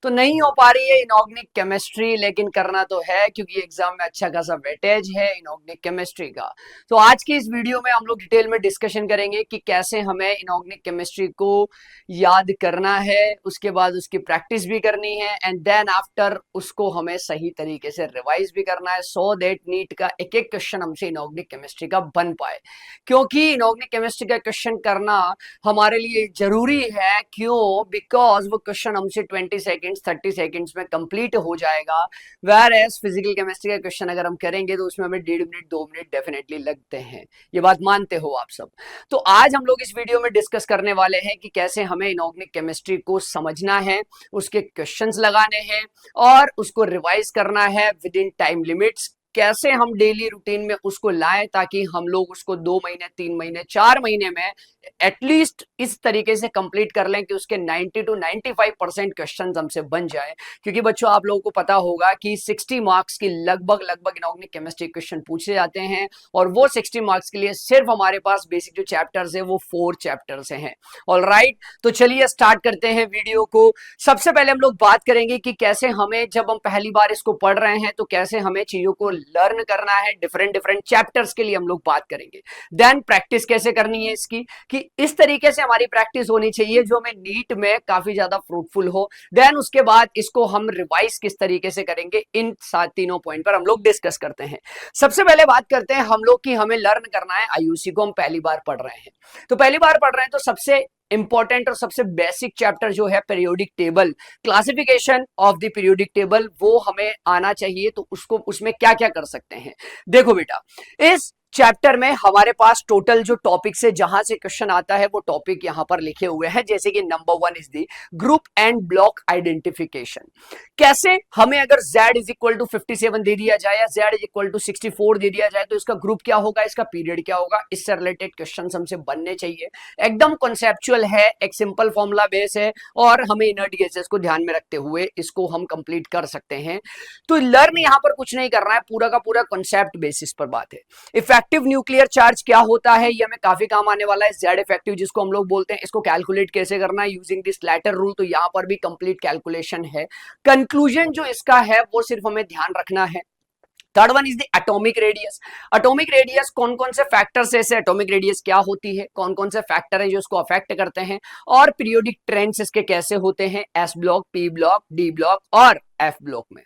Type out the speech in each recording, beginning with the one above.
तो नहीं हो पा रही है इनऑर्गेनिक केमिस्ट्री, लेकिन करना तो है क्योंकि एग्जाम में अच्छा खासा वेटेज है इनऑर्गेनिक केमिस्ट्री का। तो आज की इस वीडियो में हम लोग डिटेल में डिस्कशन करेंगे कि कैसे हमें इनऑर्गेनिक केमिस्ट्री को याद करना है, उसके बाद उसकी प्रैक्टिस भी करनी है एंड देन आफ्टर उसको हमें सही तरीके से रिवाइज भी करना है, सो दैट नीट का एक एक क्वेश्चन हमसे इनऑर्गेनिक केमिस्ट्री का बन पाए। क्योंकि इनऑर्गेनिक केमिस्ट्री का क्वेश्चन करना हमारे लिए जरूरी है, क्यों? बिकॉज वो क्वेश्चन हमसे 20 सेकेंड्स 30 सेकेंड्स में कंप्लीट हो जाएगा, वेयर एज फिजिकल केमिस्ट्री का क्वेश्चन अगर हम करेंगे तो उसमें हमें 1.5 मिनट 2 मिनट डेफिनेटली लगते हैं। ये बात मानते हो आप सब? तो आज हम लोग इस वीडियो में डिस्कस करने वाले हैं कि कैसे हमें इनऑर्गेनिक केमिस्ट्री को समझना है, उसके क्वेश्चंस लगाने हैं और उसको रिवाइज करना है विद इन टाइम लिमिट्स। कैसे हम डेली रूटीन में उसको लाएं ताकि हम लोग उसको 2 महीने 3 महीने 4 महीने में एटलीस्ट इस तरीके से कंप्लीट कर लें कि उसके 90 to 95% क्वेश्चन हमसे बन जाए। क्योंकि बच्चों आप लोगों को पता होगा कि 60 मार्क्स की लगभग इनऑर्गेनिक केमिस्ट्री क्वेश्चन पूछे जाते हैं और वो 60 मार्क्स के लिए सिर्फ हमारे पास बेसिक जो चैप्टर्स है वो 4 चैप्टर्स हैं। ऑलराइट, तो चलिए स्टार्ट करते हैं वीडियो को। सबसे पहले हम लोग बात करेंगे कि कैसे हमें, जब हम पहली बार इसको पढ़ रहे हैं तो कैसे हमें चीजों को लर्न करना है। डिफरेंट चैप्टर्स के लिए हम लोग बात करेंगे। देन प्रैक्टिस कैसे करनी है इसकी, कि इस तरीके से हमारी प्रैक्टिस होनी चाहिए जो हमें नीट में काफी ज्यादा फ्रूटफुल हो। देन उसके बाद इसको हम रिवाइज किस तरीके से करेंगे, इन तीनों पॉइंट पर हम लोग डिस्कस करते हैं। सबसे पहले बात करते हैं हम लोग कि हमें लर्न करना है आईयूसी को, हम पहली बार पढ़ रहे हैं। तो पहली बार पढ़ रहे हैं तो सबसे इंपॉर्टेंट और सबसे बेसिक चैप्टर जो है periodic table, classification of the periodic table, वो हमें आना चाहिए। तो उसको, उसमें क्या क्या कर सकते हैं, देखो बेटा। इस चैप्टर में हमारे पास टोटल जो टॉपिक से जहां से क्वेश्चन आता है वो टॉपिक यहां पर लिखे हुए हैं। जैसे कि number 1 is the group and block identification. कैसे हमें अगर z इज इक्वल टू 57 दे दिया जाए या z इज इक्वल टू 64 दे दिया जाए तो इसका ग्रुप क्या होगा, इसका पीरियड क्या होगा, इससे रिलेटेड क्वेश्चन हमसे बनने चाहिए। एकदम कॉन्सेप्चुअल है, एक सिंपल फॉर्मूला बेस है और हमें इनर्ट गैसेस को ध्यान में रखते हुए इसको हम कंप्लीट कर सकते हैं। तो लर्न यहां पर कुछ नहीं करना है, पूरा का पूरा कॉन्सेप्ट बेसिस पर बात है। इफेक्टिव न्यूक्लियर चार्ज क्या होता है, ये हमें काफी काम आने वाला है। जेड इफेक्टिव जिसको हम लोग बोलते हैं, इसको कैलकुलेट कैसे करना है यूजिंग दिस लैटर रूल, तो यहां पर भी कंप्लीट कैलकुलेशन है। कंक्लूजन जो इसका है वो सिर्फ हमें ध्यान रखना है। Third one is the atomic radius. Atomic radius कौन कौन से फैक्टर्स है, एटॉमिक रेडियस क्या होती है, कौन कौन से फैक्टर है जो इसको अफेक्ट करते हैं, और पीरियोडिक ट्रेंड्स इसके कैसे होते हैं, S block, P block, D block और एफ ब्लॉक में।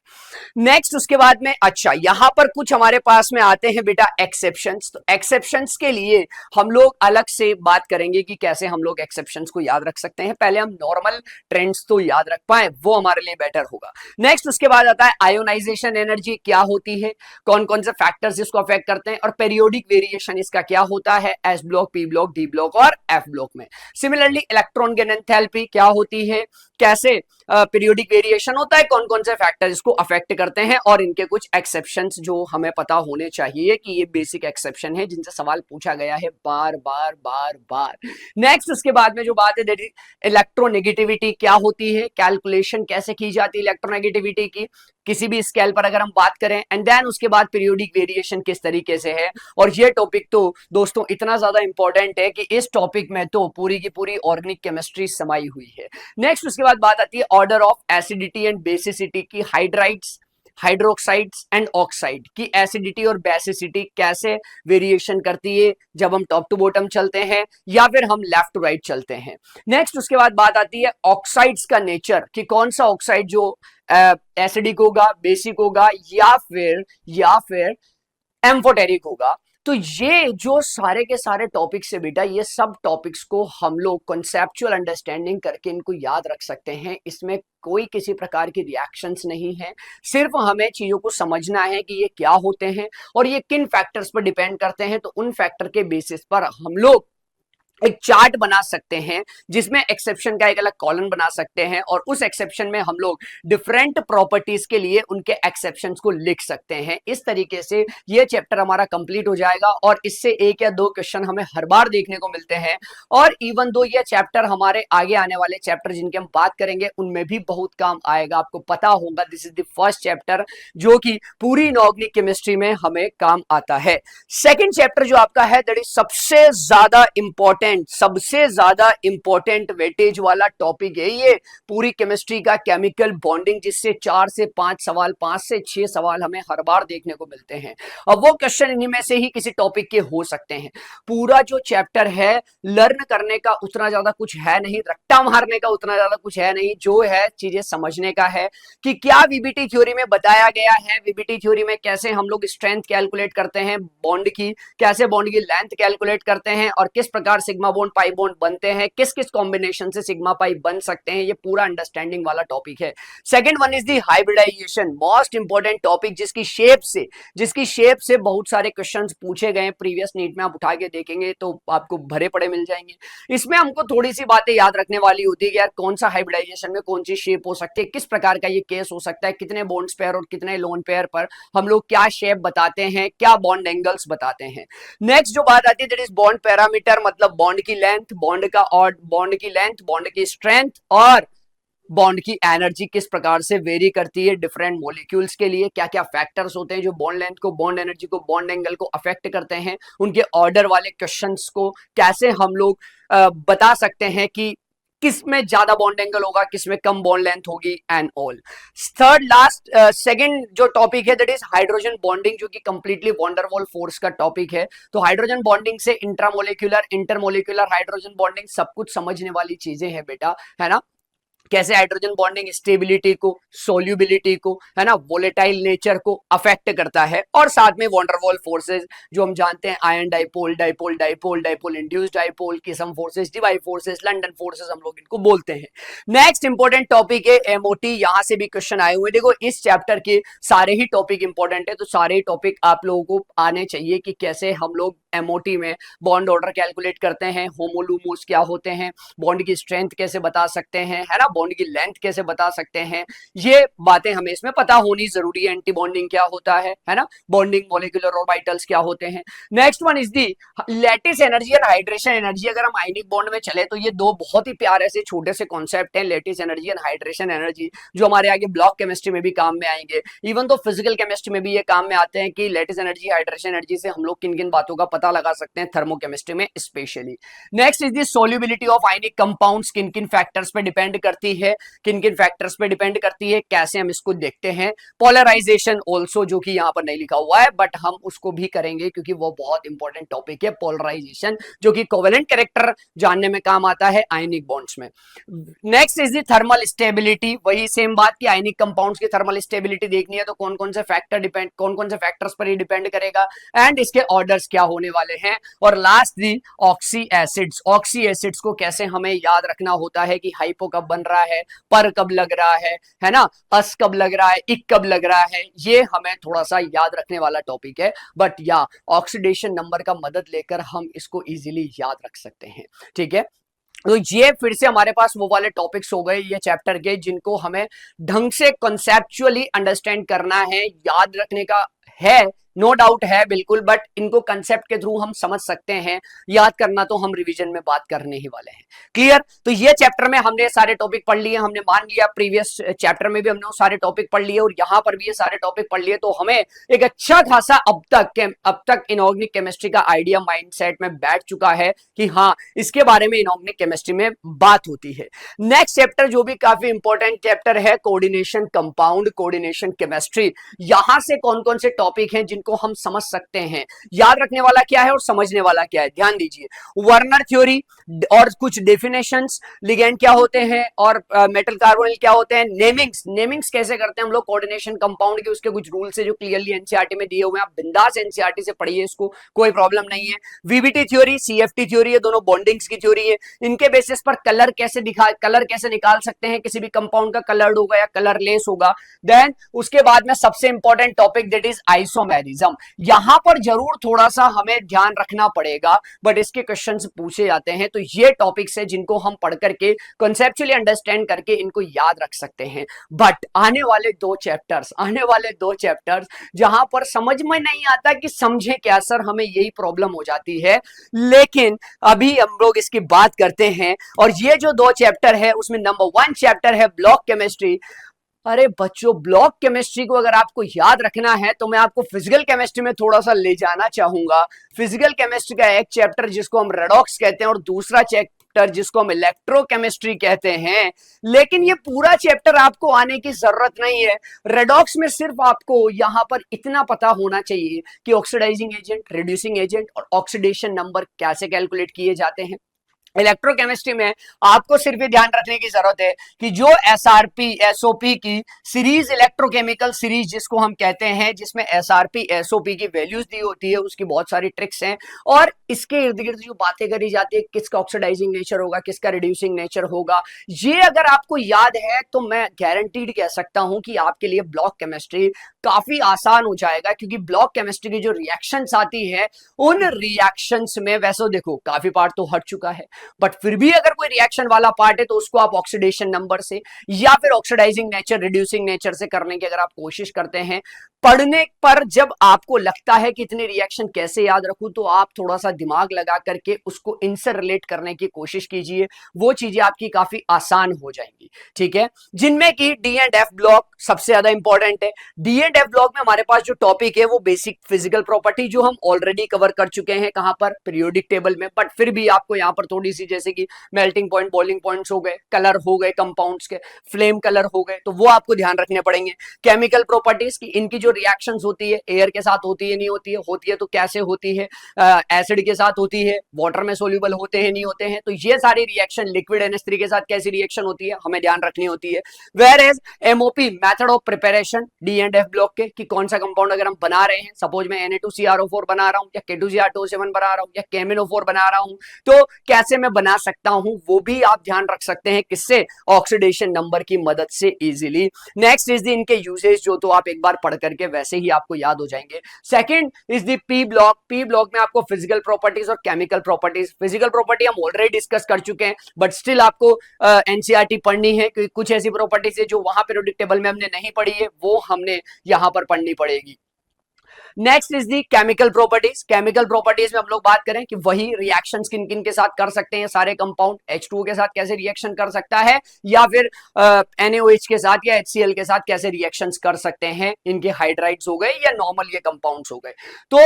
नेक्स्ट उसके बाद में, अच्छा यहां पर कुछ हमारे पास में आते हैं बेटा एक्सेप्शंस। तो एक्सेप्शंस के लिए हम लोग अलग से बात करेंगे कि कैसे हम लोग एक्सेप्शंस को याद रख सकते हैं। पहले हम नॉर्मल ट्रेंड्स तो याद रख पाए, वो हमारे लिए बेटर होगा। नेक्स्ट उसके बाद आता है आयोनाइजेशन एनर्जी क्या होती है, कौन कौन से फैक्टर्स इसको अफेक्ट करते हैं, और पेरियोडिक वेरिएशन इसका क्या होता है, S block, P block, D block और एफ ब्लॉक में। सिमिलरली इलेक्ट्रॉन गेन एंथैल्पी क्या होती है, कैसे पीरियोडिक वेरिएशन होता है, कौन कौन से फैक्टर इसको अफेक्ट करते हैं, और इनके कुछ एक्सेप्शंस जो हमें पता होने चाहिए कि ये बेसिक एक्सेप्शन है जिनसे सवाल पूछा गया है बार बार बार बार। नेक्स्ट उसके बाद में जो बात है दैट इज इलेक्ट्रोनेगेटिविटी क्या होती है, कैलकुलेशन कैसे की जाती है इलेक्ट्रोनेगेटिविटी की किसी भी स्केल पर अगर हम बात करें, एंड देन उसके बाद पीरियोडिक वेरिएशन किस तरीके से है। और ये टॉपिक तो दोस्तों इतना ज्यादा इंपॉर्टेंट है कि इस टॉपिक में तो पूरी की पूरी ऑर्गेनिक केमिस्ट्री समाई हुई है। नेक्स्ट उसके बाद बात आती है order of acidity and basicity की, हाइड्राइड्स, हाइड्रोक्साइड्स एंड ऑक्साइड की एसिडिटी और बेसिसिटी कैसे वेरिएशन करती है जब हम टॉप टू बॉटम चलते हैं या फिर हम लेफ्ट टू राइट चलते हैं। नेक्स्ट उसके बाद बात आती है ऑक्साइड्स का नेचर, कि कौन सा ऑक्साइड जो एसिडिक होगा, बेसिक होगा या फिर एम्फोटेरिक होगा। तो ये जो सारे के सारे टॉपिक्स है बेटा, ये सब टॉपिक्स को हम लोग कॉन्सेप्चुअल अंडरस्टैंडिंग करके इनको याद रख सकते हैं। इसमें कोई किसी प्रकार की रिएक्शंस नहीं है, सिर्फ हमें चीजों को समझना है कि ये क्या होते हैं और ये किन फैक्टर्स पर डिपेंड करते हैं। तो उन फैक्टर के बेसिस पर हम लोग एक चार्ट बना सकते हैं जिसमें एक्सेप्शन का एक अलग कॉलम बना सकते हैं और उस एक्सेप्शन में हम लोग डिफरेंट प्रॉपर्टीज के लिए उनके एक्सेप्शंस को लिख सकते हैं। इस तरीके से ये चैप्टर हमारा कंप्लीट हो जाएगा और इससे 1 या 2 क्वेश्चन हमें हर बार देखने को मिलते हैं। और इवन दो ये चैप्टर हमारे आगे आने वाले चैप्टर जिनके हम बात करेंगे उनमें भी बहुत काम आएगा। आपको पता होगा this is the first chapter जो कि पूरी इनऑर्गेनिक केमिस्ट्री में हमें काम आता है। सेकेंड चैप्टर जो आपका है दैट इज सबसे ज्यादा इंपॉर्टेंट इंपॉर्टेंट, सबसे ज्यादा इंपॉर्टेंट वेटेज वाला टॉपिक है ये पूरी केमिस्ट्री का, केमिकल बॉन्डिंग, जिससे 4 से 5 सवाल, 5 से 6 सवाल हमें हर बार देखने को मिलते हैं। अब वो क्वेश्चन इन्हीं में से ही किसी टॉपिक के हो सकते हैं। पूरा जो चैप्टर है लर्न करने का उतना ज्यादा कुछ है नहीं, रट्टा मारने का उतना ज्यादा कुछ है नहीं, जो है चीजें समझने का है कि क्या वीबीटी थ्योरी में बताया गया है, वीबीटी थ्योरी में कैसे हम लोग स्ट्रेंथ कैलकुलेट करते हैं बॉन्ड की, कैसे बॉन्ड की लेंथ कैलकुलेट करते हैं, और किस प्रकार सिग्मा बॉन्ड पाई बॉन्ड बनते हैं, किस किस कॉम्बिनेशन से सिग्मा पाई बन सकते हैं, ये पूरा अंडरस्टैंडिंग वाला टॉपिक है। Second one is the hybridization, most important topic, जिसकी शेप से बहुत सारे क्वेश्चंस पूछे गए प्रीवियस नीट में, आप उठा के देखेंगे तो आपको भरे पड़े मिल जाएंगे। इसमें हमको थोड़ी सी बातें याद रखने वाली होती है कि यार कौन सा हाइब्रिडाइजेशन में कौन सी शेप हो सकती है, किस प्रकार का ये केस हो सकता है, कितने बॉन्ड्स पेयर और कितने लोन पेयर पर हम लोग क्या शेप बताते हैं, क्या बॉन्ड एंगल्स बताते हैं। नेक्स्ट जो बात आती है दैट इज बॉन्ड पैरामीटर, मतलब बॉन्ड की लेंथ, बॉन्ड की स्ट्रेंथ और बॉन्ड की एनर्जी किस प्रकार से वेरी करती है डिफरेंट मॉलिक्यूल्स के लिए, क्या क्या फैक्टर्स होते हैं जो बॉन्ड लेंथ को, बॉन्ड एनर्जी को, बॉन्ड एंगल को अफेक्ट करते हैं, उनके ऑर्डर वाले क्वेश्चंस को कैसे हम लोग बता सकते हैं कि किस में ज्यादा बॉन्ड एंगल होगा, किस में कम बॉन्ड लेंथ होगी, and all. Third last second जो टॉपिक है दैट इज हाइड्रोजन बॉन्डिंग, जो कि कंप्लीटली वंडरवॉल फोर्स का टॉपिक है। तो हाइड्रोजन बॉन्डिंग से इंट्रामोलिकुलर, इंटरमोलिकुलर हाइड्रोजन बॉन्डिंग सब कुछ समझने वाली चीजें हैं बेटा, है ना। कैसे हाइड्रोजन बॉन्डिंग स्टेबिलिटी को, सोल्यूबिलिटी को, है ना, वोलेटाइल नेचर को अफेक्ट करता है, और साथ में वंडरवॉल फोर्सेस जो हम जानते हैं, ion dipole, dipole dipole, dipole induced dipole, किसम forces, Dibai forces, London forces हम लोग इनको बोलते हैं। नेक्स्ट इंपॉर्टेंट टॉपिक है एमओटी, यहां से भी क्वेश्चन आए हुए। देखो इस चैप्टर के सारे ही टॉपिक इंपॉर्टेंट है, तो सारे ही टॉपिक आप लोगों को आने चाहिए कि कैसे हम लोग एमओटी में बॉन्ड ऑर्डर कैलकुलेट करते हैं, होमोलूमोस क्या होते हैं, बॉन्ड की स्ट्रेंथ कैसे बता सकते हैं, है ना, बॉन्ड की लेंथ कैसे बता सकते हैं, ये बातें हमें इसमें पता होनी जरूरी है। एंटी बॉन्डिंग क्या होता है ना, बॉन्डिंग मॉलिक्यूलर ऑर्बिटल्स क्या होते हैं। Next one is the lattice energy and hydration energy. अगर हम आयनिक बॉन्ड में चले तो ये दो बहुत ही प्यारे से छोटे से कॉन्सेप्ट हैं, lattice energy and hydration energy, जो हमारे आगे ब्लॉक केमिस्ट्री में भी काम में आएंगे, इवन तो फिजिकल केमिस्ट्री में भी ये काम में आते हैं कि लैटिस एनर्जी, हाइड्रेशन एनर्जी से हम लोग किन किन बातों का पता लगा सकते हैं थर्मोकेमिस्ट्री में specially. Next is the solubility of ionic compounds, किन किन फैक्टर्स पे डिपेंड करती है, किन किन फैक्टर्स पे डिपेंड करती है, कैसे हम इसको देखते हैं। पोलराइजेशन ऑल्सो, जो कि यहां पर नहीं लिखा हुआ है बट हम उसको भी करेंगे क्योंकि वो बहुत इंपॉर्टेंट टॉपिक है, पोलराइजेशन, जो कि कोवेलेंट कैरेक्टर जानने में काम आता है आयनिक बॉन्ड्स में। Next is the thermal stability, वही सेम बात कि आयनिक कंपाउंड्स की थर्मल स्टेबिलिटी देखनी है तो कौन कौन से फैक्टर डिपेंड, कौन कौन से फैक्टर्स पर ये डिपेंड करेगा, एंड इसके ऑर्डर्स क्या होने वाले हैं। और लास्ट दी ऑक्सी एसिड्स, ऑक्सी एसिड्स को कैसे हमें याद रखना होता है कि हाइपो कब बन रहा है, पर कब लग रहा है ना, अस कब लग रहा है, इक कब लग रहा है, ये हमें थोड़ा सा याद रखने वाला टॉपिक है। बट या ऑक्सीडेशन नंबर का मदद लेकर हम इसको इजीली याद रख सकते हैं, ठीक है। तो ये फिर से हमारे पास वो वाले टॉपिक्स हो गए ये चैप्टर के, जिनको हमें ढंग से कॉन्सेप्चुअली अंडरस्टैंड करना है, याद रखने का है, नो डाउट है बिल्कुल, बट इनको कंसेप्ट के थ्रू हम समझ सकते हैं, याद करना तो हम रिवीजन में बात करने ही वाले हैं। क्लियर। तो ये चैप्टर में हमने सारे टॉपिक पढ़ लिए, हमने मान लिया प्रीवियस चैप्टर में भी हमने वो सारे टॉपिक पढ़ लिए और यहां पर भी ये सारे टॉपिक पढ़ लिए, तो हमें एक अच्छा खासा अब तक इनऑर्गेनिक केमिस्ट्री का आइडिया माइंडसेट में बैठ चुका है कि हाँ इसके बारे में इनऑर्गेनिक केमिस्ट्री में बात होती है। नेक्स्ट चैप्टर जो भी काफी इंपॉर्टेंट चैप्टर है, कोऑर्डिनेशन कंपाउंड, कोऑर्डिनेशन केमिस्ट्री। यहां से कौन कौन से टॉपिक हैं को हम समझ सकते हैं, याद रखने वाला क्या है और समझने वाला क्या है, ध्यान दीजिए। वर्नर थ्योरी और कुछ डेफिनेशंस, लिगेंड क्या होते हैं और मेटल कार्बोनिल क्या होते हैं, नेमिंग्स कैसे करते हैं हम लोग कोऑर्डिनेशन कंपाउंड के, उसके कुछ रूल्स है जो क्लियरली एनसीईआरटी में दिए हुए हैं, आप बिंदास एनसीईआरटी से पढ़िए, इसको कोई प्रॉब्लम नहीं है। वीबीटी थ्योरी, सीएफटी थ्योरी, ये दोनों बॉन्डिंग्स की थ्योरी है, इनके बेसिस पर कलर कैसे निकाल सकते हैं, किसी भी कंपाउंड का कलर्ड होगा या कलरलेस होगा। देन उसके बाद में सबसे important topic that is isomerism. यहां पर जरूर थोड़ा सा हमें ध्यान रखना पड़ेगा, बट इसके क्वेश्चंस पूछे जाते हैं, तो ये टॉपिक्स है जिनको हम पढ़ करके कॉन्सेप्चुअली अंडरस्टैंड करके इनको याद रख सकते हैं। बट आने वाले दो चैप्टर्स जहां पर समझ में नहीं आता कि समझे क्या सर, हमें यही प्रॉब्लम हो जाती है, लेकिन अभी हम लोग इसकी बात करते हैं। और ये जो दो चैप्टर है उसमें नंबर 1 चैप्टर है ब्लॉक केमिस्ट्री, अरे बच्चों, ब्लॉक केमिस्ट्री को अगर आपको याद रखना है तो मैं आपको फिजिकल केमिस्ट्री में थोड़ा सा ले जाना चाहूंगा। फिजिकल केमिस्ट्री का एक चैप्टर जिसको हम रेडॉक्स कहते हैं और दूसरा चैप्टर जिसको हम इलेक्ट्रोकेमिस्ट्री कहते हैं। लेकिन ये पूरा चैप्टर आपको आने की जरूरत नहीं है। रेडॉक्स में सिर्फ आपको यहां पर इतना पता होना चाहिए कि ऑक्सीडाइजिंग एजेंट, रिड्यूसिंग एजेंट और ऑक्सीडेशन नंबर कैसे कैलकुलेट किए जाते हैं। इलेक्ट्रोकेमिस्ट्री में आपको सिर्फ ये ध्यान रखने की जरूरत है कि जो एसआरपी एसओपी की सीरीज, इलेक्ट्रोकेमिकल सीरीज जिसको हम कहते हैं, जिसमें एसआरपी एसओपी की वैल्यूज दी होती है, उसकी बहुत सारी ट्रिक्स हैं और इसके इर्द गिर्द जो बातें करी जाती है, किसका ऑक्सीडाइजिंग नेचर होगा, किसका रिड्यूसिंग नेचर होगा, ये अगर आपको याद है तो मैं गारंटीड कह सकता हूं कि आपके लिए ब्लॉक केमिस्ट्री काफी आसान हो जाएगा। क्योंकि ब्लॉक केमिस्ट्री की जो रिएक्शंस आती है, उन रिएक्शंस में वैसे देखो काफी पार्ट तो हट चुका है, बट फिर भी अगर कोई रिएक्शन वाला पार्ट है तो उसको आप ऑक्सीडेशन नंबर से या फिर ऑक्सीडाइजिंग नेचर, रिड्यूसिंग नेचर से करने की अगर आप कोशिश करते हैं, पढ़ने पर जब आपको लगता है कि इतने रिएक्शन कैसे याद रखूं, तो आप थोड़ा सा दिमाग लगा करके उसको इनसे रिलेट करने की कोशिश कीजिए। वो चीजें आपकी काफी आसान हो जाएंगी। ठीक है, जिनमें कि डी एंड एफ ब्लॉक सबसे ज्यादा इंपॉर्टेंट है। डी एंड एफ ब्लॉक में हमारे पास जो टॉपिक है वो बेसिक फिजिकल प्रॉपर्टी, जो हम ऑलरेडी कवर कर चुके हैं कहां पर, पीरियोडिक टेबल में। बट फिर भी आपको यहां पर थोड़ी सी, जैसे कि मेल्टिंग पॉइंट, बॉइलिंग पॉइंट्स हो गए, कलर हो गए कंपाउंड्स के, फ्लेम कलर हो गए, तो वो आपको ध्यान रखने पड़ेंगे। केमिकल प्रॉपर्टीज की, इनकी जो रिएक्शंस होती है, एयर के साथ होती है नहीं होती है तो कैसे होती है, एसिड के साथ होती है, वाटर में सोल्यूबल होते हैं नहीं होते हैं, तो ये सारी रिएक्शन, लिक्विड NH3 के साथ कैसी रिएक्शन होती है हमें ध्यान रखनी होती है। Whereas MOP, method of preparation D and F block के, कि कौन सा कंपाउंड अगर हम बना रहे हैं, सपोज मैं Na2CrO4 बना रहा हूं या K2Cr2O7 बना रहा हूं या KMnO4 बना रहा हूं, तो कैसे मैं बना सकता हूं, वो भी आप ध्यान रख सकते हैं। किससे? ऑक्सीडेशन नंबर की मदद से इजीली। नेक्स्ट इज द इनके यूजेज, जो तो आप एक बार पढ़ करके वैसे ही आपको याद हो जाएंगे। Second is the P block. P block में आपको फिजिकल प्रॉपर्टीज और केमिकल प्रॉपर्टीज, फिजिकल प्रॉपर्टी हम ऑलरेडी डिस्कस कर चुके हैं, बट स्टिल आपको एनसीईआरटी पढ़नी है, क्योंकि कुछ ऐसी प्रॉपर्टीज है जो वहां पीरियोडिक टेबल में हमने नहीं पढ़ी है, वो हमने यहां पर पढ़नी पड़ेगी। Next is the chemical properties. Chemical properties में हम लोग बात करें कि वही रिएक्शंस किन किन के साथ कर सकते हैं, सारे कंपाउंड H2O के साथ कैसे रिएक्शन कर सकता है, या फिर NaOH के साथ या HCl के साथ कैसे रिएक्शंस कर सकते हैं, इनके हाइड्राइड्स हो गए या नॉर्मल ये कंपाउंड्स हो गए। तो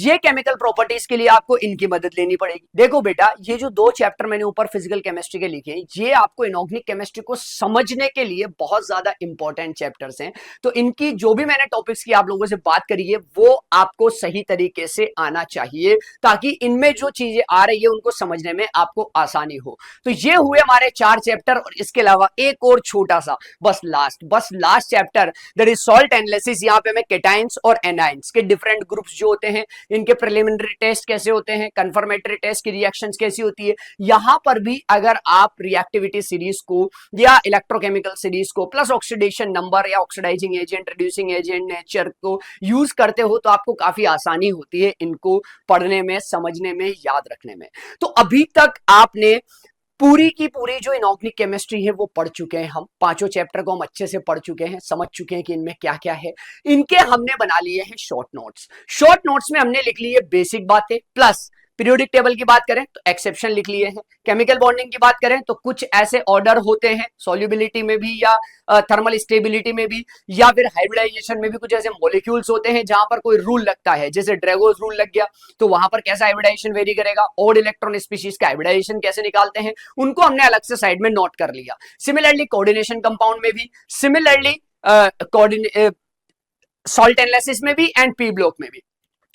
ये केमिकल प्रॉपर्टीज के लिए आपको इनकी मदद लेनी पड़ेगी। देखो बेटा, ये जो दो चैप्टर मैंने ऊपर फिजिकल केमिस्ट्री के लिखे हैं, ये आपको इनऑर्गेनिक केमिस्ट्री को समझने के लिए बहुत ज्यादा इंपॉर्टेंट चैप्टर्स हैं। तो इनकी जो भी मैंने टॉपिक्स की आप लोगों से बात करी है, वो आपको सही तरीके से आना चाहिए, ताकि इनमें जो चीजें आ रही है उनको समझने में आपको आसानी हो। तो ये हुए हमारे 4 चैप्टर, और इसके अलावा एक और छोटा सा बस last chapter, that is salt analysis. यहां पे मैं केटाइंस और एनाइंस के डिफरेंट ग्रुप्स जो होते हैं, इनके प्रिलिमिनरी टेस्ट कैसे होते हैं, कंफर्मेटरी टेस्ट की रिएक्शंस कैसी होती है, यहां पर भी अगर आप रिएक्टिविटी सीरीज को या इलेक्ट्रोकेमिकल सीरीज को प्लस ऑक्सीडेशन नंबर या oxidizing agent, reducing agent, nature को यूज करते हो, तो आपको काफी आसानी होती है इनको पढ़ने में, समझने में, याद रखने में। तो अभी तक आपने पूरी की पूरी जो इनऑर्गेनिक केमिस्ट्री है वो पढ़ चुके हैं। हम पांचों चैप्टर को हम अच्छे से पढ़ चुके हैं, समझ चुके हैं कि इनमें क्या क्या है। इनके हमने बना लिए हैं शॉर्ट नोट्स। शॉर्ट नोट्स में हमने लिख ली है बेसिक बातें, प्लस पीरियोडिक टेबल की बात करें तो एक्सेप्शन लिख लिए हैं, केमिकल बॉन्डिंग की बात करें तो कुछ ऐसे ऑर्डर होते हैं सॉल्युबिलिटी में भी या थर्मल स्टेबिलिटी में भी, या फिर हाइब्रिडाइजेशन में भी कुछ ऐसे मॉलिक्यूल्स होते हैं जहां पर कोई रूल लगता है, जैसे ड्रैगोस रूल लग गया, तो वहां पर कैसा हाइब्रिडाइजेशन वेरी करेगा, ऑड इलेक्ट्रॉन स्पीशीज का हाइब्रिडाइजेशन कैसे निकालते हैं, उनको हमने अलग से साइड में नोट कर लिया। सिमिलरली कोऑर्डिनेशन कंपाउंड में भी, सिमिलरली सॉल्ट एनालिसिस में भी एंड पी ब्लॉक में भी,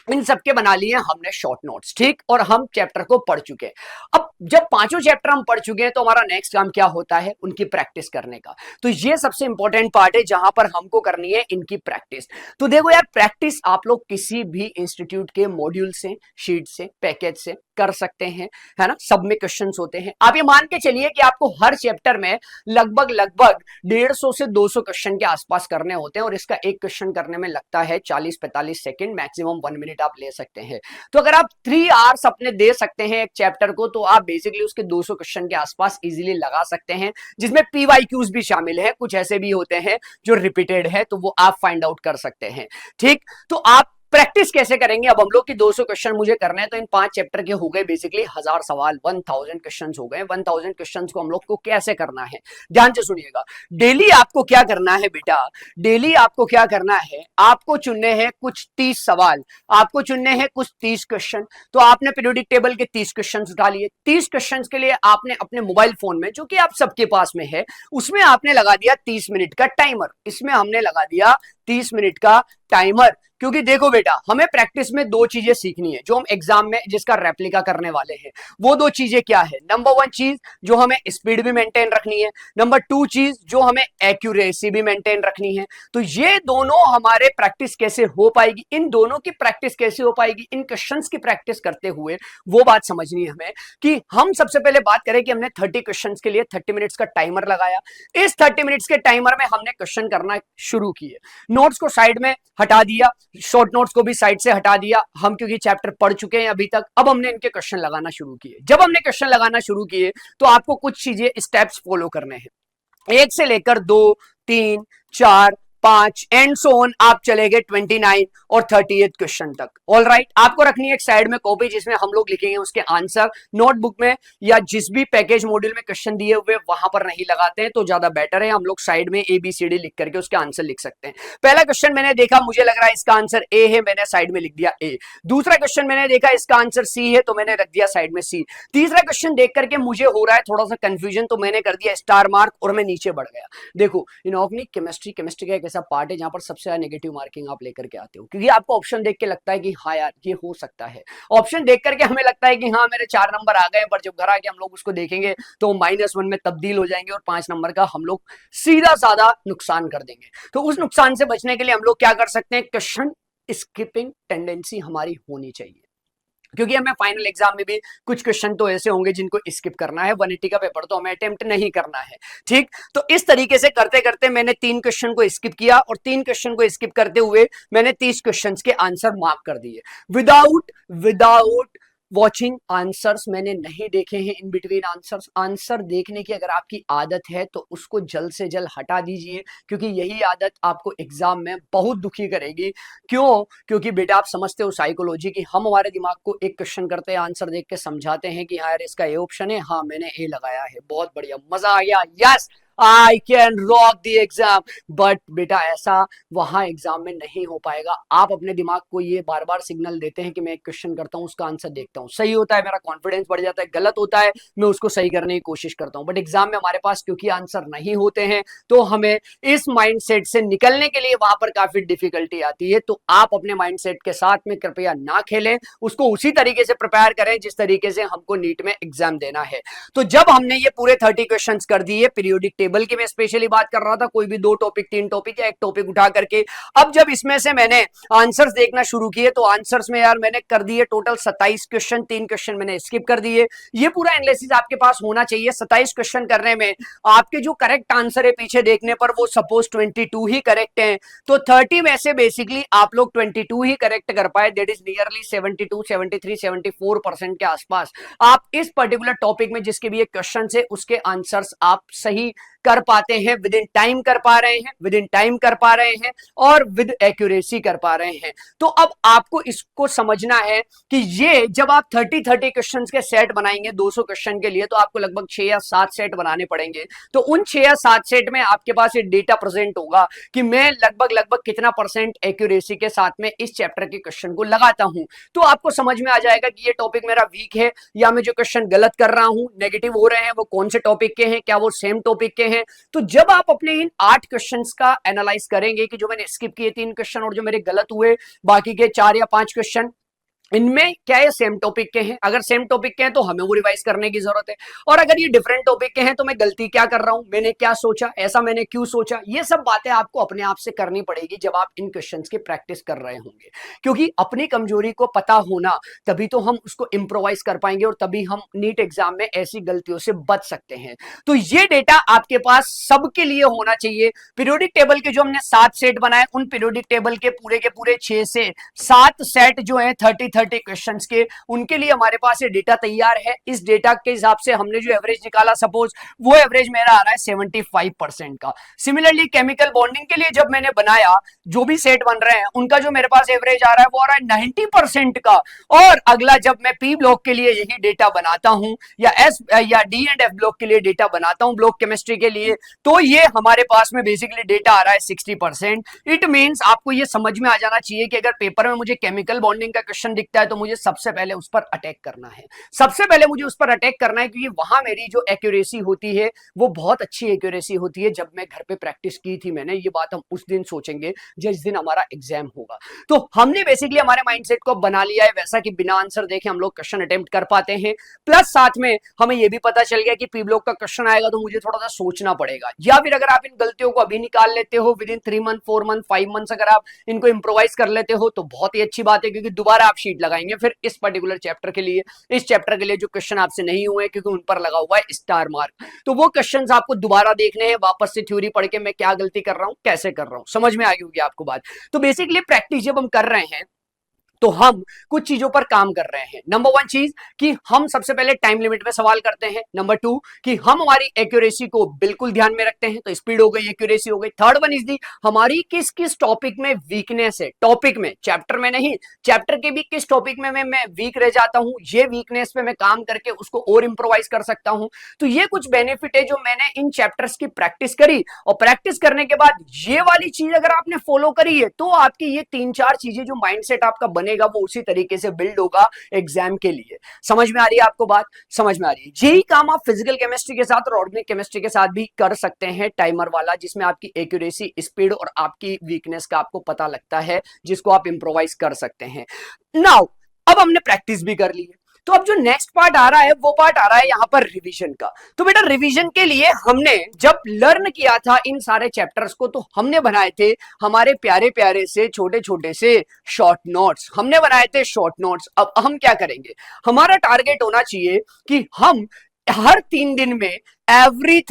इन सबके बना लिए हमने शॉर्ट नोट्स। ठीक, और हम चैप्टर को पढ़ चुके हैं। अब जब पांचों चैप्टर हम पढ़ चुके हैं, तो हमारा नेक्स्ट काम क्या होता है, उनकी प्रैक्टिस करने का। तो ये सबसे इंपॉर्टेंट पार्ट है जहां पर हमको करनी है इनकी प्रैक्टिस। तो देखो यार, प्रैक्टिस आप लोग किसी भी इंस्टीट्यूट के मॉड्यूल से, शीट से, पैकेज से कर सकते हैं, है ना। सब में क्वेश्चंस होते हैं। आप ये मान के चलिए कि आपको हर चैप्टर में लगभग 150 से 200 क्वेश्चन के आसपास करने होते हैं, और इसका एक क्वेश्चन करने में लगता है 40-45 सेकंड, मैक्सिमम 1 मिनट आप ले सकते हैं। तो अगर आप 3 आवर्स अपने दे सकते हैं एक चैप्टर को, तो आप बेसिकली उसके 200 क्वेश्चन के आसपास इजीली लगा सकते हैं, जिसमें PYQs भी शामिल है, कुछ ऐसे भी होते हैं जो रिपीटेड है, तो वो आप फाइंड आउट कर सकते हैं। ठीक, तो आप प्रैक्टिस कैसे करेंगे अब हम लोग की 200 क्वेश्चन मुझे करने हैं, तो इन 5 चैप्टर के हो गए बेसिकली 1000 सवाल, 1000 क्वेश्चन हो गए। 1000 क्वेश्चन को हम लोग को कैसे करना है, ध्यान से सुनिएगा। डेली आपको क्या करना है बेटा, डेली आपको क्या करना है, आपको चुनने हैं कुछ 30 सवाल, आपको चुनने हैं कुछ 30 क्वेश्चन। तो आपने पीरियोडिक टेबल के 30 क्वेश्चन उठा लिए। 30 क्वेश्चन के लिए आपने अपने मोबाइल फोन में, जो कि आप सबके पास में है, उसमें आपने लगा दिया 30 मिनट का टाइमर। इसमें हमने लगा दिया 30 मिनट का टाइमर, क्योंकि देखो बेटा, हमें प्रैक्टिस में 2 चीजें सीखनी है जो हम एग्जाम में जिसका रेप्लिका करने वाले हैं। वो 2 चीजें क्या है, नंबर 1 चीज जो हमें स्पीड भी मेंटेन रखनी है, नंबर 2 चीज जो हमें एक्यूरेसी भी मेंटेन रखनी है। तो ये दोनों हमारे प्रैक्टिस कैसे हो पाएगी, इन दोनों की प्रैक्टिस कैसे हो पाएगी, इन क्वेश्चंस की प्रैक्टिस करते हुए वो बात समझनी है हमें। कि हम सबसे पहले बात करें कि हमने 30 क्वेश्चंस के लिए 30 मिनट्स का टाइमर लगाया। इस 30 मिनट्स के टाइमर में हमने क्वेश्चन करना शुरू किए। नोट्स को साइड में हटा दिया, शॉर्ट नोट्स को भी साइड से हटा दिया हम, क्योंकि चैप्टर पढ़ चुके हैं अभी तक। अब हमने इनके क्वेश्चन लगाना शुरू किए। जब हमने क्वेश्चन लगाना शुरू किए तो आपको कुछ चीजें स्टेप्स फॉलो करने हैं। 1 से लेकर 2, 3, 4, 5 एंड सो ऑन आप चले गए 29 और 38 क्वेश्चन तक। ऑल राइट, आपको रखनी है एक साइड में कॉपी जिसमें हम लोग लिखेंगे उसके आंसर। नोटबुक में या जिस भी पैकेज मॉड्यूल में क्वेश्चन दिए हुए वहां पर नहीं लगाते हैं तो ज्यादा बेटर है, हम लोग साइड में ABCD लिख करके उसके आंसर लिख सकते हैं। पहला क्वेश्चन मैंने देखा, मुझे लग रहा है इसका आंसर A है, मैंने साइड में लिख दिया A। दूसरा क्वेश्चन मैंने देखा इसका आंसर C है, तो मैंने रख दिया साइड में C। तीसरा क्वेश्चन देख करके मुझे हो रहा है थोड़ा सा कंफ्यूजन, तो मैंने कर दिया स्टार मार्क और मैं नीचे बढ़ गया। देखो, इनऑर्गेनिक केमिस्ट्री का एक ऐसा पार्ट है जहां पर सबसे ज्यादा नेगेटिव मार्किंग आप लेकर के आते हो, क्योंकि आपको ऑप्शन देख के लगता है कि हाँ यार ये हो सकता है। ऑप्शन देख करके हमें लगता है कि हाँ मेरे 4 नंबर आ गए, पर जब घर आके हम लोग उसको देखेंगे तो -1 में तब्दील हो जाएंगे और 5 नंबर का हम लोग सीधा साधा नुकसान कर देंगे। तो उस नुकसान से बचने के लिए हम लोग क्या कर सकते हैं, क्वेश्चन स्किपिंग टेंडेंसी हमारी होनी चाहिए, क्योंकि हमें फाइनल एग्जाम में भी कुछ क्वेश्चन तो ऐसे होंगे जिनको स्किप करना है। 180 का पेपर तो हमें अटेम्प्ट नहीं करना है, ठीक। तो इस तरीके से करते करते मैंने 3 क्वेश्चन को स्किप किया और 3 क्वेश्चन को स्किप करते हुए मैंने 30 क्वेश्चन के आंसर मार्क कर दिए। विदाउट वॉचिंग आंसर्स मैंने नहीं देखे हैं, इन बिटवीन आंसर्स। आंसर देखने की अगर आपकी आदत है तो उसको जल्द से जल्द हटा दीजिए, क्योंकि यही आदत आपको एग्जाम में बहुत दुखी करेगी। क्यों? क्योंकि बेटा आप समझते हो साइकोलॉजी की, हम हमारे दिमाग को एक क्वेश्चन करते हैं, आंसर देख के समझाते हैं कि हाँ यार इसका ए ऑप्शन है, हाँ मैंने ए लगाया है, बहुत बढ़िया, मजा आ गया, yes I can rock the exam. But बेटा ऐसा वहां एग्जाम में नहीं हो पाएगा। आप अपने दिमाग को ये बार बार सिग्नल देते हैं कि मैं एक क्वेश्चन करता हूं, उसका आंसर देखता हूं, सही होता है मेरा कॉन्फिडेंस बढ़ जाता है, गलत होता है मैं उसको सही करने की कोशिश करता हूं। बट एग्जाम में हमारे पास क्योंकि आंसर नहीं होते हैं तो हमें इस माइंडसेट से निकलने के लिए वहां पर काफी डिफिकल्टी आती है। तो आप अपने माइंडसेट के साथ में कृपया ना खेलें, उसको उसी तरीके से प्रिपेयर करें जिस तरीके से हमको नीट में एग्जाम देना है। तो जब हमने ये पूरे 30 क्वेश्चन कर दिए, पीरियोडिक टेबल की मैं स्पेशली बात कर रहा था, कोई भी 2 टॉपिक 3 टॉपिक या एक टॉपिक उठा करके, अब जब इसमें से मैंने आंसर्स देखना शुरू किए तो आंसर्स में यार मैंने कर दिए टोटल 27 क्वेश्चन, 3 क्वेश्चन मैंने स्किप कर दिए। ये पूरा एनालिसिस आपके पास होना चाहिए। 27 क्वेश्चन करने में आपके जो करेक्ट आंसर है पीछे देखने पर वो सपोज 22 ही करेक्ट है, तो 30 में से बेसिकली आप लोग 22 ही करेक्ट कर पाए, दैट इज नियरली 72, 73, 74% के आसपास आप इस पर्टिकुलर टॉपिक में जिसके भी ये क्वेश्चन है उसके आंसर्स आप सही कर पाते हैं, विद इन टाइम कर पा रहे हैं, विद इन टाइम कर पा रहे हैं और विद एक्यूरेसी कर पा रहे हैं। तो अब आपको इसको समझना है कि ये जब आप 30 क्वेश्चंस के सेट बनाएंगे 200 क्वेश्चन के लिए, तो आपको लगभग 6 या 7 सेट बनाने पड़ेंगे। तो उन 6 या 7 सेट में आपके पास ये डेटा प्रेजेंट होगा कि मैं लगभग कितना परसेंट एक्यूरेसी के साथ में इस चैप्टर के क्वेश्चन को लगाता हूं। तो आपको समझ में आ जाएगा कि ये टॉपिक मेरा वीक है या मैं जो क्वेश्चन गलत कर रहा हूं, नेगेटिव हो रहे हैं, वो कौन से टॉपिक के हैं, क्या वो सेम टॉपिक के हैं। तो जब आप अपने इन 8 क्वेश्चंस का एनालाइज करेंगे कि जो मैंने स्किप किए 3 क्वेश्चन और जो मेरे गलत हुए बाकी के 4 या 5 क्वेश्चन, इनमें क्या ये सेम टॉपिक के हैं, अगर सेम टॉपिक के हैं तो हमें वो रिवाइज करने की जरूरत है, और अगर ये डिफरेंट टॉपिक के हैं तो मैं गलती क्या कर रहा हूं, मैंने क्या सोचा, ऐसा मैंने क्यों सोचा, ये सब बातें आपको अपने आप से करनी पड़ेगी जब आप इन क्वेश्चंस की प्रैक्टिस कर रहे होंगे। क्योंकि अपनी कमजोरी को पता होना तभी तो हम उसको इंप्रोवाइज कर पाएंगे और तभी हम नीट एग्जाम में ऐसी गलतियों से बच सकते हैं। तो ये डेटा आपके पास सबके लिए होना चाहिए। पीरियोडिक टेबल के जो हमने 7 सेट बनाए, उन पीरियोडिक टेबल के पूरे 6 से 7 सेट जो है 30 30 क्वेश्चंस के, उनके लिए हमारे पास ये डेटा तैयार है। इस डेटा के हिसाब से हमने जो एवरेज निकाला, सपोज वो एवरेज मेरा आ रहा है 75% का। सिमिलरली केमिकल बॉन्डिंग के लिए जब मैंने बनाया, जो भी सेट बन रहे हैं उनका जो मेरे पास एवरेज आ रहा है वो आ रहा है 90% का। और अगला जब मैं पी ब्लॉक के लिए यही डेटा बनाता हूं, या एस या डी एंड एफ ब्लॉक के लिए डेटा बनाता हूं, ब्लॉक केमिस्ट्री के लिए, तो ये हमारे पास में बेसिकली डेटा आ रहा है 60%। इट मींस आपको ये समझ में आ जाना चाहिए कि अगर पेपर में मुझे केमिकल बॉन्डिंग का क्वेश्चन दिखता है तो मुझे सबसे पहले उस पर अटैक करना है, सबसे पहले मुझे उस पर अटैक करना है, क्योंकि वहां मेरी जो एक्यूरेसी होती है वो बहुत अच्छी एक्यूरेसी होती है। जब मैं घर पे प्रैक्टिस की थी मैंने, ये बात हम उस दिन सोचेंगे जिस दिन हमारा एग्जाम होगा। तो हमने बेसिकली हमारे माइंडसेट को बना लिया है वैसा कि बिना आंसर देखे हम लोग क्वेश्चन अटेम्प्ट कर पाते हैं। प्लस साथ में हमें यह भी पता चल गया कि पी ब्लॉक का क्वेश्चन आएगा तो मुझे थोड़ा सा सोचना पड़ेगा, या फिर अगर आप इन गलतियों को अभी निकाल लेते हो with in 3 month 4 month 5 months, अगर आप इनको इंप्रोवाइज कर लेते हो तो बहुत ही अच्छी बात है, क्योंकि दोबारा आप शीट लगाएंगे फिर इस पर्टिकुलर चैप्टर के लिए, इस चैप्टर के लिए जो क्वेश्चन आपसे नहीं हुए क्योंकि उन पर लगा हुआ है स्टार मार्क, तो वो क्वेश्चंस आपको दोबारा देखने हैं, वापस से थ्योरी पढ़ के मैं क्या गलती कर रहा हूं, कैसे कर रहा हूं, समझ में आ गई होगी आपको बात। तो बेसिकली प्रैक्टिस जब हम कर रहे हैं तो हम कुछ चीजों पर काम कर रहे हैं। नंबर 1 चीज कि हम सबसे पहले टाइम लिमिट में सवाल करते हैं। नंबर 2 कि हम हमारी एक्यूरेसी को बिल्कुल ध्यान में रखते हैं, तो स्पीड हो गई, एक्यूरेसी हो गई। थर्ड वन इज दी हमारी किस किस टॉपिक में वीकनेस है, टॉपिक में, चैप्टर में नहीं, चैप्टर के भी किस टॉपिक में मैं वीक रह जाता हूं, ये वीकनेस पे मैं काम करके उसको और इंप्रोवाइज कर सकता हूं। तो ये कुछ बेनिफिट है जो मैंने इन चैप्टर्स की प्रैक्टिस करी, और प्रैक्टिस करने के बाद ये वाली चीज अगर आपने फॉलो करी है तो आपकी ये 3-4 चीजें जो माइंडसेट आपका बने वो उसी तरीके से बिल्ड होगा एग्जाम के लिए। समझ में आ रही है आपको बात, समझ में आ रही है। यही काम आप फिजिकल केमिस्ट्री के साथ और ऑर्गेनिक केमिस्ट्री के साथ भी कर सकते हैं, टाइमर वाला, जिसमें आपकी एक्यूरेसी, स्पीड और आपकी वीकनेस का आपको पता लगता है, जिसको आप इंप्रोवाइज कर सकते हैं। नाउ अब हमने प्रैक्टिस भी कर ली है, तो अब जो नेक्स्ट पार्ट आ रहा है वो पार्ट आ रहा है यहां पर रिवीजन का। तो बेटा रिवीजन के लिए हमने जब लर्न किया था इन सारे चैप्टर्स को, तो हमने बनाए थे हमारे प्यारे प्यारे से छोटे छोटे से शॉर्ट नोट्स, हमने बनाए थे शॉर्ट नोट्स। अब हम क्या करेंगे, हमारा टारगेट होना चाहिए कि हम हर 3 दिन में एवरी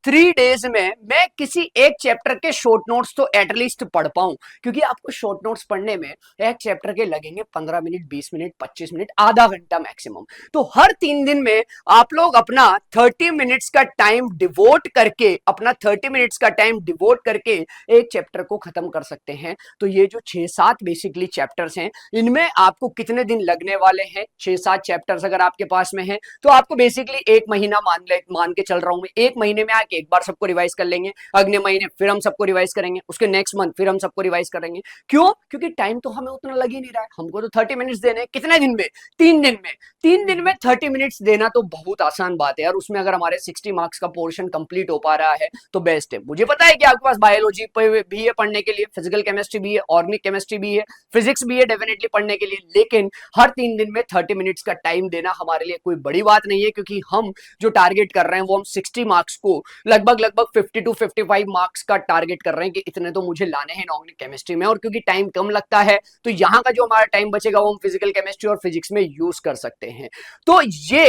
3 डेज में मैं किसी एक चैप्टर के शॉर्ट नोट्स तो एटलीस्ट पढ़ पाऊं, क्योंकि आपको शॉर्ट नोट्स पढ़ने में एक चैप्टर के लगेंगे 15 मिनट, 20 मिनट, 25 मिनट, आधा घंटा मैक्सिमम। तो हर 3 दिन में आप लोग अपना 30 मिनट्स का टाइम डिवोट करके, अपना 30 मिनट्स का टाइम डिवोट करके एक चैप्टर को खत्म कर सकते हैं। तो ये जो 6-7 बेसिकली चैप्टर्स हैं, इनमें आपको कितने दिन लगने वाले हैं, 6-7 चैप्टर्स अगर आपके पास में है तो आपको बेसिकली 1 महीना मान के चल रहा हूं मैं, 1 महीने में आके एक बार सबको रिवाइज कर लेंगे, अगले महीने फिर हम सबको रिवाइज करेंगे, उसके नेक्स्ट मंथ फिर हम सबको रिवाइज करेंगे। क्यों? क्योंकि टाइम तो हमें उतना लग ही नहीं रहा है, हमको तो 30 मिनट्स देने हैं। कितने दिन में? 3 दिन में। 3 दिन में 30 मिनट्स देना तो बहुत आसान बात है यार, उसमें अगर हमारे 60 मार्क्स का पोर्शन कंप्लीट हो पा रहा है तो बेस्ट है। मुझे पता है कि आपके पास बायोलॉजी भी है पढ़ने के लिए, फिजिकल केमिस्ट्री भी है, ऑर्गेनिक केमिस्ट्री भी है, फिजिक्स भी है डेफिनेटली पढ़ने के लिए, लेकिन हर 3 दिन में 30 मिनट्स का टाइम देना हमारे लिए कोई बड़ी बात नहीं है, क्योंकि हम जो टारगेट कर रहे हैं वो हम 60 मार्क्स को लगभग 50 to 55 मार्क्स का टारगेट कर रहे हैं कि इतने तो मुझे लाने हैं ऑर्गेनिक केमिस्ट्री में। और क्योंकि टाइम कम लगता है तो यहाँ का जो हमारा टाइम बचेगा वो हम फिजिकल केमिस्ट्री और फिजिक्स में यूज कर सकते हैं। तो ये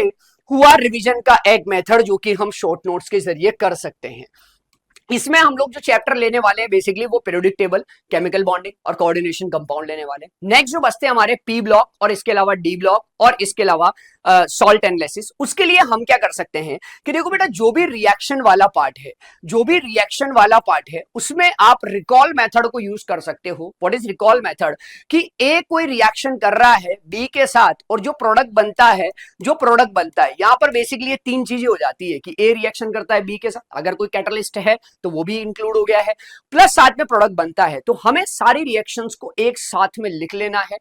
हुआ रिवीजन का एक मेथड जो कि हम शॉर्ट नोट्स के जरिए कर सकते हैं। इसमें हम लोग जो चैप्टर लेने वाले हैं बेसिकली वो पीरियोडिक टेबल, केमिकल बॉन्डिंग और कोऑर्डिनेशन कंपाउंड लेने वाले हैं। नेक्स्ट जो बचते हैं हमारे पी ब्लॉक और इसके अलावा डी ब्लॉक और इसके अलावा सॉल्ट एनालिसिस। उसके लिए हम क्या कर सकते हैं कि देखो बेटा, जो भी रिएक्शन वाला पार्ट है, जो भी रिएक्शन वाला पार्ट है उसमें आप रिकॉल मेथड को यूज कर सकते हो। What is recall method? कि ए कोई रिएक्शन कर रहा है बी के साथ और जो प्रोडक्ट बनता है, यहां पर बेसिकली ये 3 चीजें हो जाती है कि ए रिएक्शन करता है बी के साथ, अगर कोई कैटलिस्ट है तो वो भी इंक्लूड हो गया है, प्लस साथ में प्रोडक्ट बनता है। तो हमें सारी रिएक्शंस को एक साथ में लिख लेना है,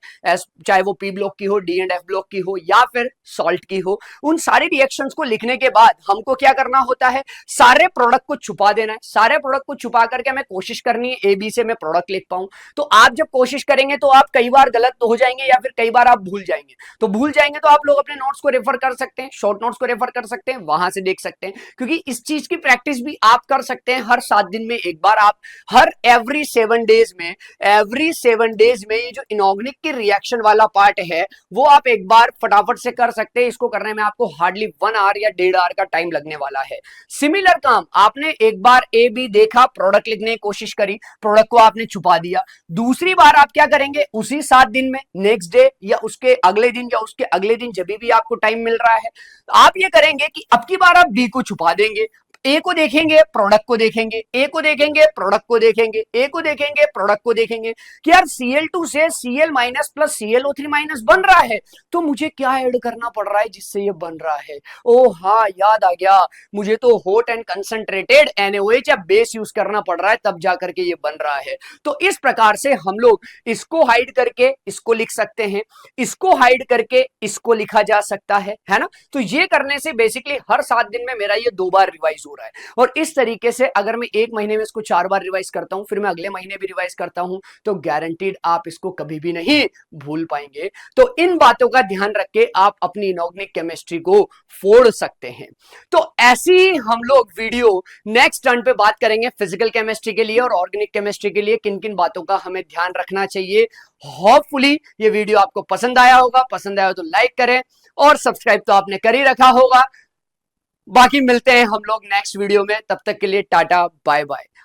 चाहे वो पी ब्लॉक की हो, डी एंड एफ ब्लॉक की हो या फिर सॉल्ट की हो। उन सारी रिएक्शंस को लिखने के बाद हमको क्या करना होता है, सारे प्रोडक्ट को छुपा देना है। सारे प्रोडक्ट को छुपा करके हमें कोशिश करनी है ए बी से मैं प्रोडक्ट लिख पाऊं। तो आप जब कोशिश करेंगे तो आप कई बार गलत तो हो जाएंगे या फिर कई बार आप भूल जाएंगे। तो भूल जाएंगे तो आप लोग अपने नोट्स को रेफर कर सकते हैं, शॉर्ट नोट्स को रेफर कर सकते हैं, वहां से देख सकते हैं। क्योंकि इस चीज की प्रैक्टिस भी आप कर सकते हैं हर 7 दिन में एक बार। आप हर एवरी 7 डेज में ये जो इनऑर्गेनिक की रिएक्शन वाला पार्ट है वो आप एक बार फटाफट से कर सकते हैं। इसको करने में आपको हार्डली 1 आवर या 1.5 आवर का टाइम लगने वाला है। सिमिलर काम, आपने एक बार ए बी देखा, प्रोडक्ट लिखने की कोशिश करी, प्रोडक्ट को आपने छुपा दिया। दूसरी बार आप क्या करेंगे, उसी 7 दिन में, नेक्स्ट डे या उसके अगले दिन या उसके अगले दिन, जब भी आपको टाइम मिल रहा है, आप ये करेंगे कि अब की बार आप बी को छुपा देंगे, ए को देखेंगे, प्रोडक्ट को देखेंगे, ए को देखेंगे, प्रोडक्ट को देखेंगे, ए को देखेंगे, प्रोडक्ट को देखेंगे कि यार Cl2 से Cl minus plus ClO3 minus बन रहा है, तो मुझे क्या ऐड करना पड़ रहा है जिससे ये बन रहा है। ओ हाँ, याद आ गया, मुझे तो हॉट एंड कंसंट्रेटेड NaOH या बेस यूज करना पड़ रहा है, तब जाकर के ये बन रहा है। तो इस प्रकार से हम लोग इसको हाइड करके इसको लिख सकते हैं, इसको हाइड करके इसको लिखा जा सकता है ना। तो ये करने से बेसिकली हर 7 दिन में मेरा ये 2 बार रिवाइज हो रहा है। और इस तरीके से अगर मैं एक महीने में इसको 4 बार रिवाइज करता हूं, फिर मैं अगले महीने भी रिवाइज करता हूं, तो गारंटीड आप इसको कभी भी नहीं भूल पाएंगे। तो इन बातों का ध्यान रख के आप अपनी इनऑर्गेनिक केमिस्ट्री को फोड़ सकते हैं। तो ऐसी हम लोग वीडियो नेक्स्ट टर्न पे बात करेंगे फिजिकल केमिस्ट्री के लिए और ऑर्गेनिक केमिस्ट्री के लिए किन किन बातों का हमें ध्यान रखना चाहिए। होपफुली ये वीडियो आपको पसंद आया होगा, पसंद आया हो तो लाइक करें और सब्सक्राइब तो आपने कर ही रखा होगा। बाकी मिलते हैं हम लोग नेक्स्ट वीडियो में, तब तक के लिए टाटा बाय बाय।